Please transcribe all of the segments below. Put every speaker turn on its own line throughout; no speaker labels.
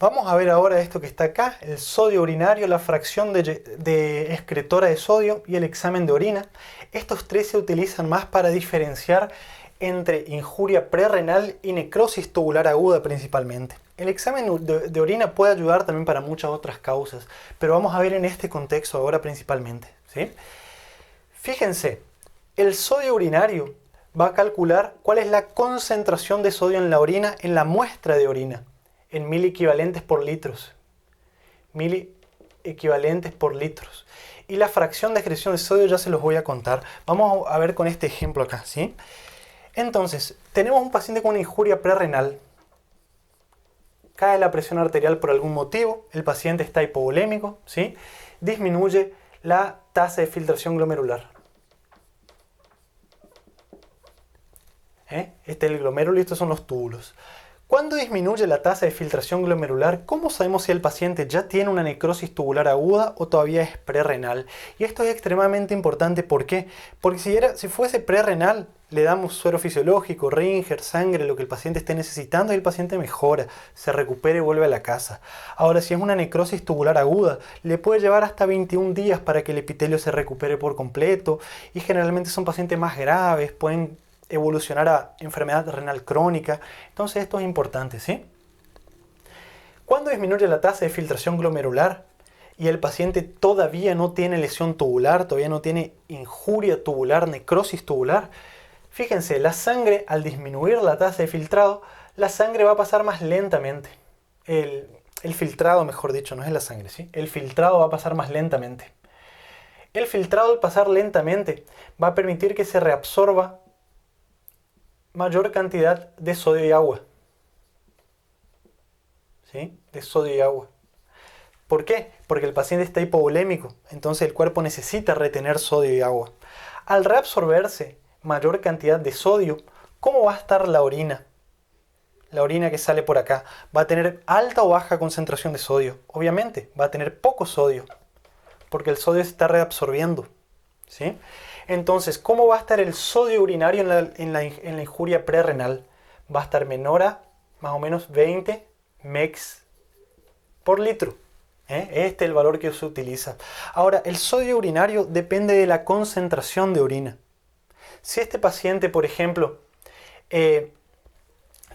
Vamos a ver ahora esto que está acá, el sodio urinario, la fracción de excretora de sodio y el examen de orina. Estos tres se utilizan más para diferenciar entre injuria prerrenal y necrosis tubular aguda principalmente. El examen de orina puede ayudar también para muchas otras causas, pero vamos a ver en este contexto ahora principalmente, ¿sí? Fíjense, el sodio urinario va a calcular cuál es la concentración de sodio en la orina en la muestra de orina, en mil equivalentes por litros. Mil equivalentes por litros. Y la fracción de excreción de sodio ya se los voy a contar. Vamos a ver con este ejemplo acá, ¿sí? Entonces, tenemos un paciente con una injuria prerrenal. Cae la presión arterial por algún motivo, el paciente está hipovolémico, ¿sí? Disminuye la tasa de filtración glomerular. Este es el glomérulo y estos son los túbulos. Cuando disminuye la tasa de filtración glomerular, ¿cómo sabemos si el paciente ya tiene una necrosis tubular aguda o todavía es prerrenal? Y esto es extremadamente importante, ¿por qué? Porque si fuese prerrenal, le damos suero fisiológico, Ringer, sangre, lo que el paciente esté necesitando y el paciente mejora, se recupera y vuelve a la casa. Ahora, si es una necrosis tubular aguda, le puede llevar hasta 21 días para que el epitelio se recupere por completo y generalmente son pacientes más graves, pueden evolucionar a enfermedad renal crónica. Entonces esto es importante, ¿sí? Cuando disminuye la tasa de filtración glomerular y el paciente todavía no tiene lesión tubular, todavía no tiene injuria tubular, necrosis tubular, fíjense, la sangre, al disminuir la tasa de filtrado, la sangre va a pasar más lentamente. El filtrado, mejor dicho, no es la sangre, ¿sí? El filtrado va a pasar más lentamente. El filtrado, al pasar lentamente, va a permitir que se reabsorba mayor cantidad de sodio y agua. ¿Sí? De sodio y agua. ¿Por qué? Porque el paciente está hipovolémico, entonces el cuerpo necesita retener sodio y agua. Al reabsorberse mayor cantidad de sodio, ¿cómo va a estar la orina? La orina que sale por acá, ¿va a tener alta o baja concentración de sodio? Obviamente, va a tener poco sodio, porque el sodio se está reabsorbiendo, ¿sí? Entonces, ¿cómo va a estar el sodio urinario en la injuria prerrenal? Va a estar menor a más o menos 20 mex por litro. Este es el valor que se utiliza. Ahora, el sodio urinario depende de la concentración de orina. Si este paciente, por ejemplo,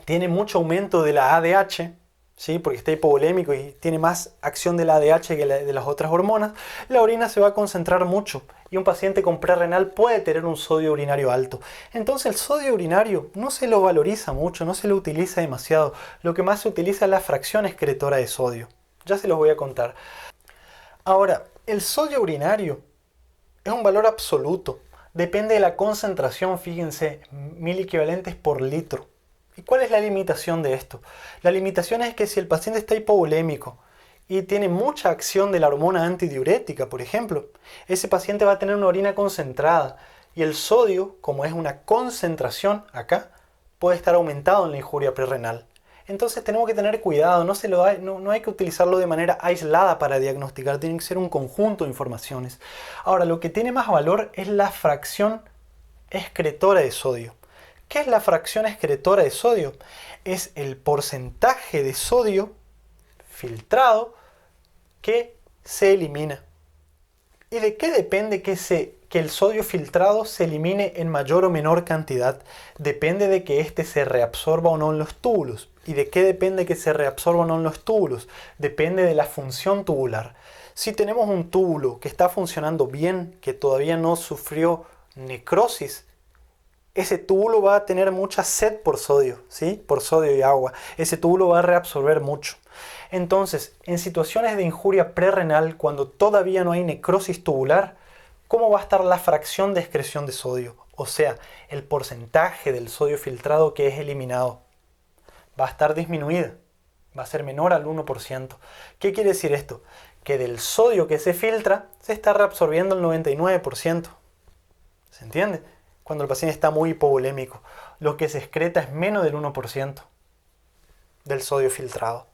tiene mucho aumento de la ADH, ¿sí? Porque está hipovolémico y tiene más acción de la ADH que de las otras hormonas, la orina se va a concentrar mucho y un paciente con prerrenal puede tener un sodio urinario alto. Entonces el sodio urinario no se lo valoriza mucho, no se lo utiliza demasiado. Lo que más se utiliza es la fracción excretora de sodio. Ya se los voy a contar. Ahora, el sodio urinario es un valor absoluto. Depende de la concentración, fíjense, 1000 equivalentes por litro. ¿Y cuál es la limitación de esto? La limitación es que si el paciente está hipovolémico y tiene mucha acción de la hormona antidiurética, por ejemplo, ese paciente va a tener una orina concentrada y el sodio, como es una concentración acá, puede estar aumentado en la injuria prerrenal. Entonces tenemos que tener cuidado, no hay que utilizarlo de manera aislada para diagnosticar, tiene que ser un conjunto de informaciones. Ahora, lo que tiene más valor es la fracción excretora de sodio. ¿Qué es la fracción excretora de sodio? Es el porcentaje de sodio filtrado que se elimina. ¿Y de qué depende que el sodio filtrado se elimine en mayor o menor cantidad? Depende de que éste se reabsorba o no en los túbulos. ¿Y de qué depende que se reabsorba o no en los túbulos? Depende de la función tubular. Si tenemos un túbulo que está funcionando bien, que todavía no sufrió necrosis, ese túbulo va a tener mucha sed por sodio, ¿sí? Por sodio y agua. Ese túbulo va a reabsorber mucho. Entonces, en situaciones de injuria prerrenal, cuando todavía no hay necrosis tubular, ¿cómo va a estar la fracción de excreción de sodio? O sea, el porcentaje del sodio filtrado que es eliminado. Va a estar disminuida. Va a ser menor al 1%. ¿Qué quiere decir esto? Que del sodio que se filtra, se está reabsorbiendo el 99%. ¿Se entiende? Cuando el paciente está muy hipovolémico, lo que se excreta es menos del 1% del sodio filtrado.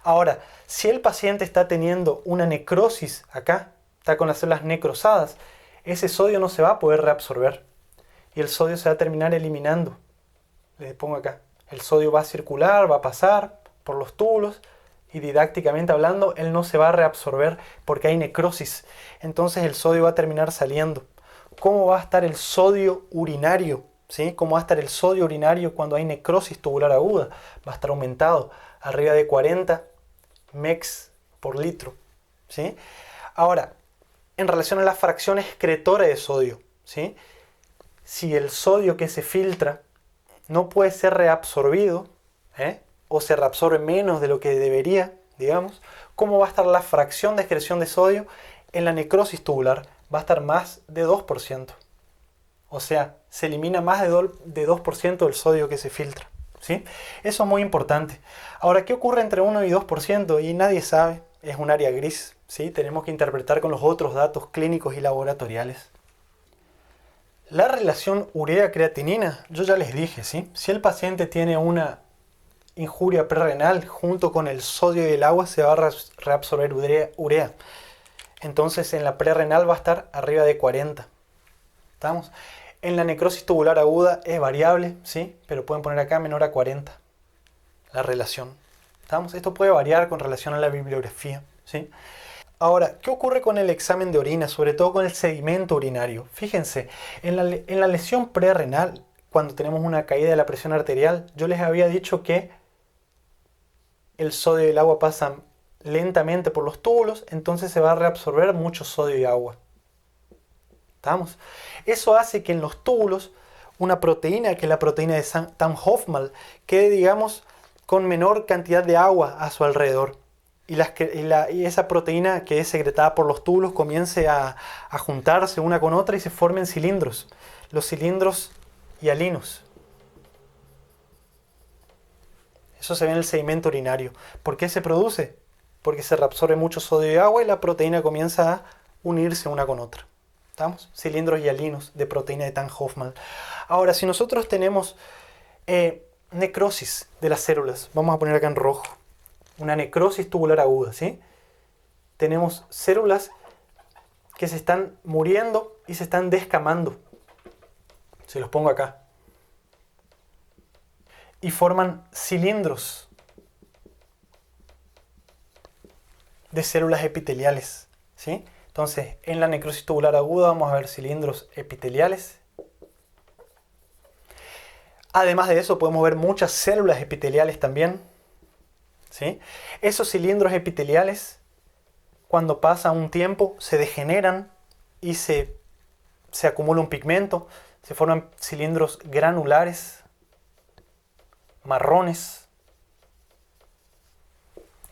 Ahora, si el paciente está teniendo una necrosis acá, está con las células necrosadas, ese sodio no se va a poder reabsorber y el sodio se va a terminar eliminando. Les pongo acá, el sodio va a circular, va a pasar por los túbulos y didácticamente hablando, él no se va a reabsorber porque hay necrosis. Entonces el sodio va a terminar saliendo. ¿Cómo va a estar el sodio urinario? ¿Sí? ¿Cómo va a estar el sodio urinario cuando hay necrosis tubular aguda? Va a estar aumentado, arriba de 40 mex por litro. ¿Sí? Ahora, en relación a la fracción excretora de sodio, ¿sí? Si el sodio que se filtra no puede ser reabsorbido, o se reabsorbe menos de lo que debería, digamos, ¿cómo va a estar la fracción de excreción de sodio en la necrosis tubular? Va a estar más de 2%. O sea, se elimina más de 2% del sodio que se filtra. ¿Sí? Eso es muy importante. Ahora, ¿qué ocurre entre 1 y 2%? Y nadie sabe, es un área gris. ¿Sí? Tenemos que interpretar con los otros datos clínicos y laboratoriales. La relación urea-creatinina, yo ya les dije, ¿sí? Si el paciente tiene una injuria prerrenal, junto con el sodio y el agua se va a reabsorber urea. Entonces en la prerrenal va a estar arriba de 40. ¿Estamos? En la necrosis tubular aguda es variable, ¿sí? Pero pueden poner acá menor a 40 la relación. ¿Estamos? Esto puede variar con relación a la bibliografía, ¿sí? Ahora, ¿qué ocurre con el examen de orina? Sobre todo con el sedimento urinario. Fíjense, en la lesión prerrenal, cuando tenemos una caída de la presión arterial, yo les había dicho que el sodio y el agua pasan lentamente por los túbulos, entonces se va a reabsorber mucho sodio y agua. ¿Estamos? Eso hace que en los túbulos una proteína, que es la proteína de Tamm-Hoffmann, quede, digamos, con menor cantidad de agua a su alrededor. Y esa proteína que es secretada por los túbulos comience a juntarse una con otra y se formen cilindros. Los cilindros hialinos. Eso se ve en el sedimento urinario. ¿Por qué se produce? Porque se reabsorbe mucho sodio y agua y la proteína comienza a unirse una con otra. ¿Estamos? Cilindros hialinos de proteína de Tamm-Hoffmann. Ahora, si nosotros tenemos necrosis de las células, vamos a poner acá en rojo, una necrosis tubular aguda, ¿sí? Tenemos células que se están muriendo y se están descamando. Se los pongo acá. Y forman cilindros de células epiteliales, ¿sí? Entonces, en la necrosis tubular aguda vamos a ver cilindros epiteliales. Además de eso, podemos ver muchas células epiteliales también, ¿sí? Esos cilindros epiteliales, cuando pasa un tiempo, se degeneran y se acumula un pigmento, se forman cilindros granulares, marrones.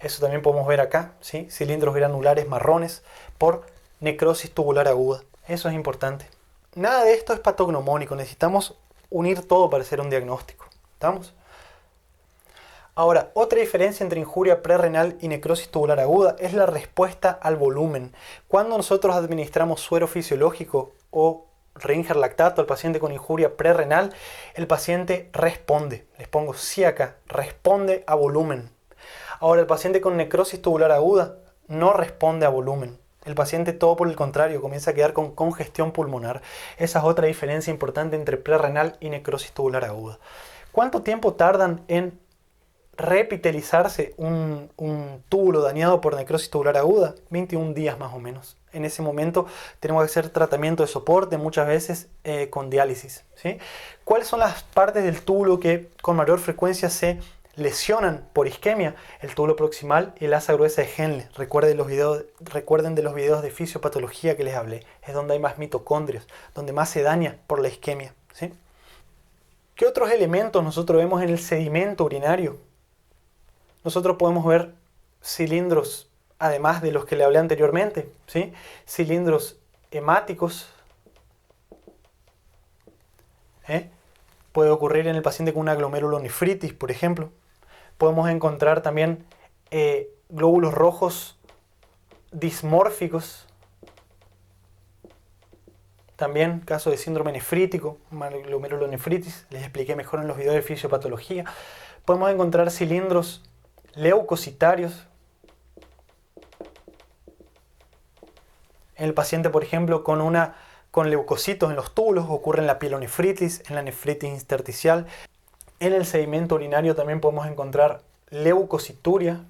Eso también podemos ver acá, ¿sí? Cilindros granulares marrones por necrosis tubular aguda. Eso es importante. Nada de esto es patognomónico, necesitamos unir todo para hacer un diagnóstico. ¿Estamos? Ahora, otra diferencia entre injuria prerrenal y necrosis tubular aguda es la respuesta al volumen. Cuando nosotros administramos suero fisiológico o Ringer lactato al paciente con injuria prerrenal, el paciente responde. Les pongo sí acá, responde a volumen. Ahora, el paciente con necrosis tubular aguda no responde a volumen. El paciente, todo por el contrario, comienza a quedar con congestión pulmonar. Esa es otra diferencia importante entre prerrenal y necrosis tubular aguda. ¿Cuánto tiempo tardan en reepitelizarse un túbulo dañado por necrosis tubular aguda? 21 días más o menos. En ese momento tenemos que hacer tratamiento de soporte, muchas veces con diálisis, ¿sí? ¿Cuáles son las partes del túbulo que con mayor frecuencia se lesionan por isquemia? El túbulo proximal y el asa gruesa de Henle. Recuerden de los videos de fisiopatología que les hablé. Es donde hay más mitocondrios, donde más se daña por la isquemia, ¿sí? ¿Qué otros elementos nosotros vemos en el sedimento urinario? Nosotros podemos ver cilindros, además de los que le hablé anteriormente, ¿sí? Cilindros hemáticos. Puede ocurrir en el paciente con una glomerulonefritis, por ejemplo. Podemos encontrar también glóbulos rojos dismórficos. También caso de síndrome nefrítico, glomerulonefritis, les expliqué mejor en los videos de fisiopatología. Podemos encontrar cilindros leucocitarios. En el paciente, por ejemplo, con leucocitos en los túbulos, ocurre en la pielonefritis, en la nefritis intersticial. En el sedimento urinario también podemos encontrar leucocituria.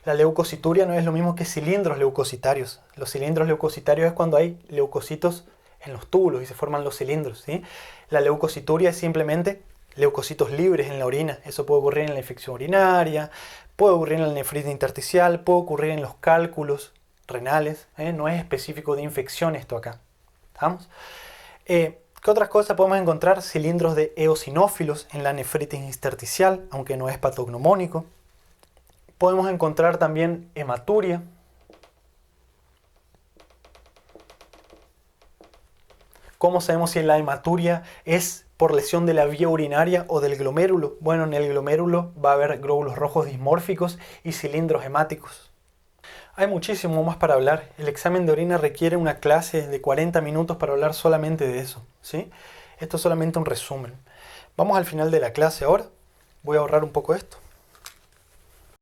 La leucocituria no es lo mismo que cilindros leucocitarios. Los cilindros leucocitarios es cuando hay leucocitos en los túbulos y se forman los cilindros, ¿sí? La leucocituria es simplemente leucocitos libres en la orina. Eso puede ocurrir en la infección urinaria, puede ocurrir en la nefritis intersticial, puede ocurrir en los cálculos renales, ¿eh? No es específico de infección esto acá. ¿Estamos? ¿Qué otras cosas podemos encontrar? Cilindros de eosinófilos en la nefritis intersticial, aunque no es patognomónico. Podemos encontrar también hematuria. ¿Cómo sabemos si la hematuria es por lesión de la vía urinaria o del glomérulo? Bueno, en el glomérulo va a haber glóbulos rojos dismórficos y cilindros hemáticos. Hay muchísimo más para hablar. El examen de orina requiere una clase de 40 minutos para hablar solamente de eso, ¿sí? Esto es solamente un resumen. Vamos al final de la clase ahora. Voy a ahorrar un poco esto.